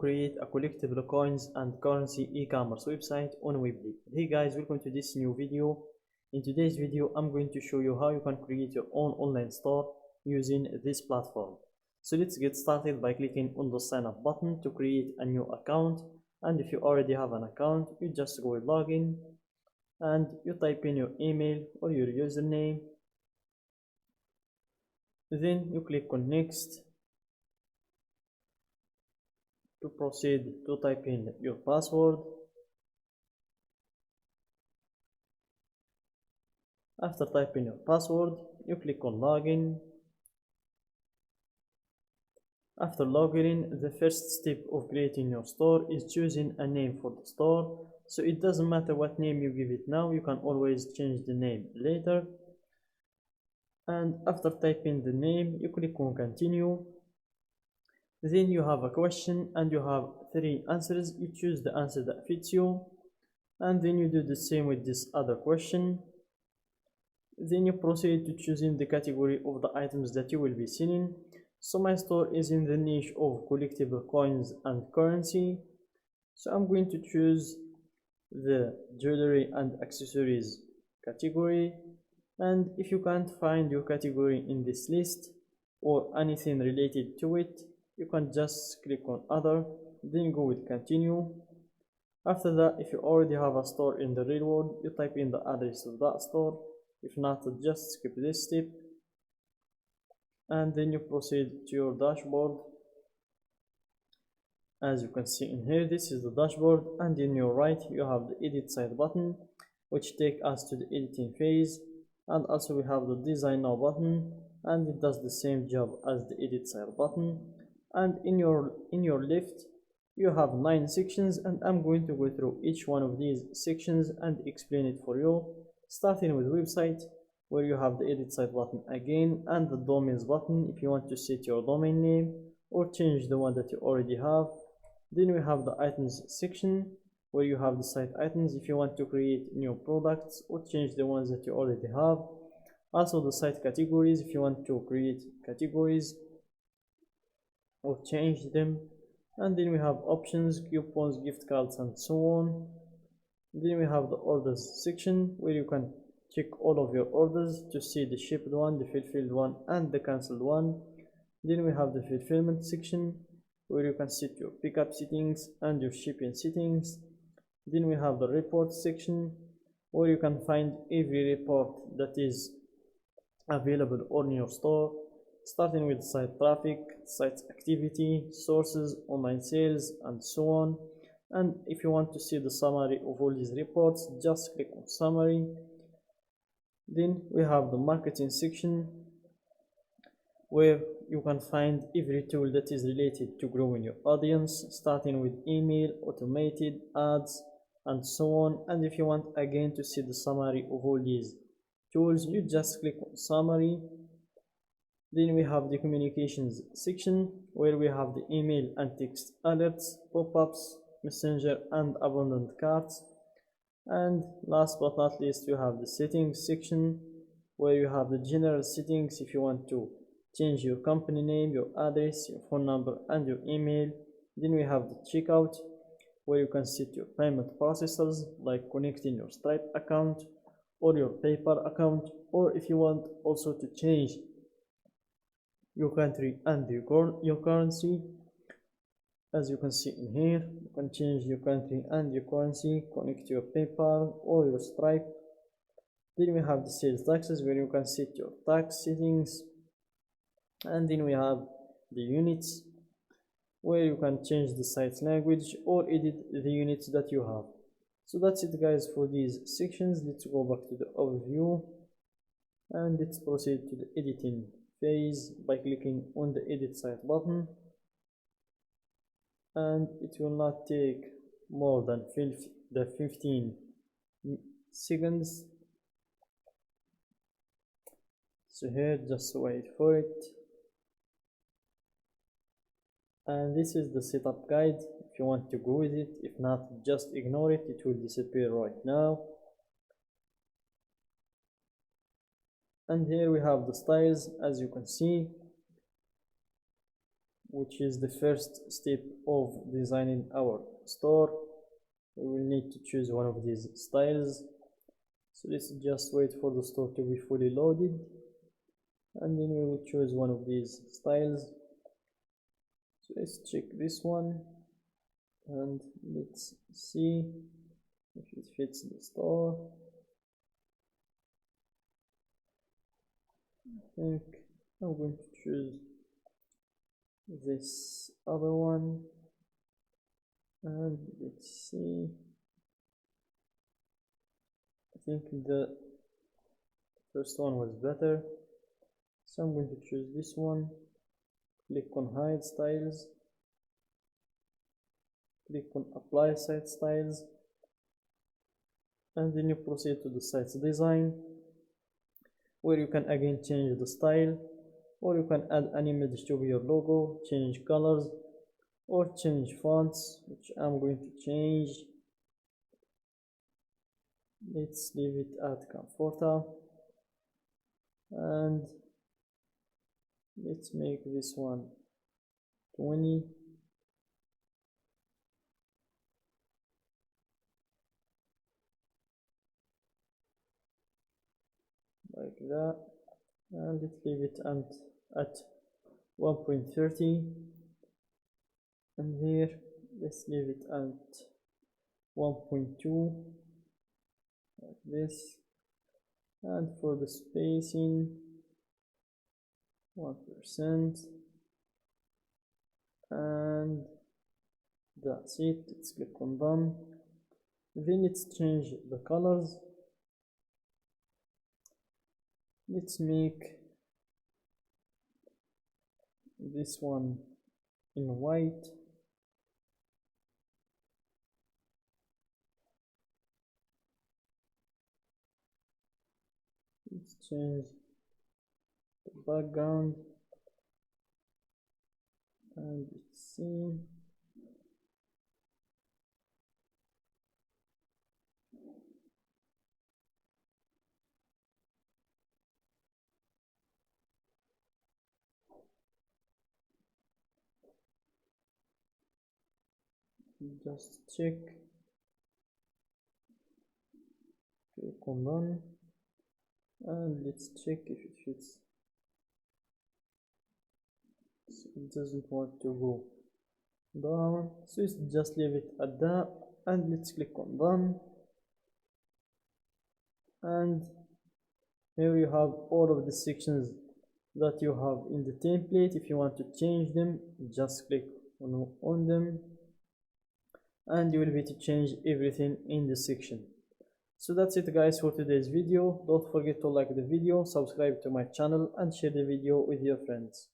create a collectible coins and currency e-commerce website on Weebly. Hey guys, welcome to this new video. In today's video, I'm going to show you how you can create your own online store using this platform. So let's get started by clicking on the sign up button to create a new account. And if you already have an account, you just go with login and you type in your email or your username. Then you click on next. To proceed, to type in your password. After typing your password, you click on login. After logging in, the first step of creating your store is choosing a name for the store. So it doesn't matter what name you give it now, you can always change the name later. And after typing the name, you click on continue. Then you have a question and you have 3 answers. You choose the answer that fits you, and then you do the same with this other question. Then you proceed to choosing the category of the items that you will be selling. So my store is in the niche of collectible coins and currency, so I'm going to choose the jewelry and accessories category. And if you can't find your category in this list or anything related to it, you can just click on other, then go with continue. After that, if you already have a store in the real world, you type in the address of that store. If not, just skip this step, and then you proceed to your dashboard. As you can see in here, this is the dashboard, and in your right you have the edit site button, which take us to the editing phase. And also we have the design now button, and it does the same job as the edit site button. And in your left you have 9 sections, and I'm going to go through each one of these sections and explain it for you, starting with website, where you have the edit site button again, and the domains button if you want to set your domain name or change the one that you already have. Then we have the items section, where you have the site items if you want to create new products or change the ones that you already have. Also the site categories if you want to create categories or change them. And then we have options, coupons, gift cards, and so on. Then we have the orders section, where you can check all of your orders to see the shipped one, the fulfilled one, and the cancelled one. Then we have the fulfillment section, where you can set your pickup settings and your shipping settings. Then we have the report section, where you can find every report that is available on your store, starting with site traffic, site activity, sources, online sales, and so on. And if you want to see the summary of all these reports, just click on summary. Then we have the marketing section, where you can find every tool that is related to growing your audience, starting with email, automated ads, and so on. And if you want again to see the summary of all these tools, you just click on summary. Then we have the communications section, where we have the email and text alerts, pop-ups, messenger, and abandoned carts. And last but not least, you have the settings section, where you have the general settings if you want to change your company name, your address, your phone number, and your email. Then we have the checkout, where you can set your payment processors, like connecting your Stripe account or your PayPal account, or if you want also to change your country and your currency. As you can see in here, you can change your country and your currency, connect your PayPal or your Stripe. Then we have the sales taxes, where you can set your tax settings. And then we have the units, where you can change the site language or edit the units that you have. So that's it guys for these sections. Let's go back to the overview and let's proceed to the editing phase by clicking on the edit site button. And it will not take more than 15 seconds. So here, just wait for it. And this is the setup guide if you want to go with it. If not, just ignore it, it will disappear right now. And here we have the styles. As you can see, which is the first step of designing our store, we will need to choose one of these styles. So let's just wait for the store to be fully loaded, and then we will choose one of these styles. So let's check this one and let's see if it fits the store. I think I'm going to choose this other one, and let's see. I think the first one was better, so I'm going to choose this one. Click on hide styles, click on apply site styles, and then you proceed to the site's design, where you can again change the style, or you can add an image to your logo, change colors, or change fonts, which I'm going to change. Let's leave it at Comforta, and let's make this one 20. Like that, and let's leave it at 1.30, and here let's leave it at 1.2, like this, and for the spacing 1%, and that's it. Let's click on done. Then let's change the colors. Let's make this one in white, let's change the background, and let's see, just check, click on done, and let's check if it fits. So it doesn't want to go down, so let's just leave it at that, and let's click on done. And here you have all of the sections that you have in the template. If you want to change them, just click on them, and you will be able to change everything in the section. So that's it guys for today's video. Don't forget to like the video, subscribe to my channel, and share the video with your friends.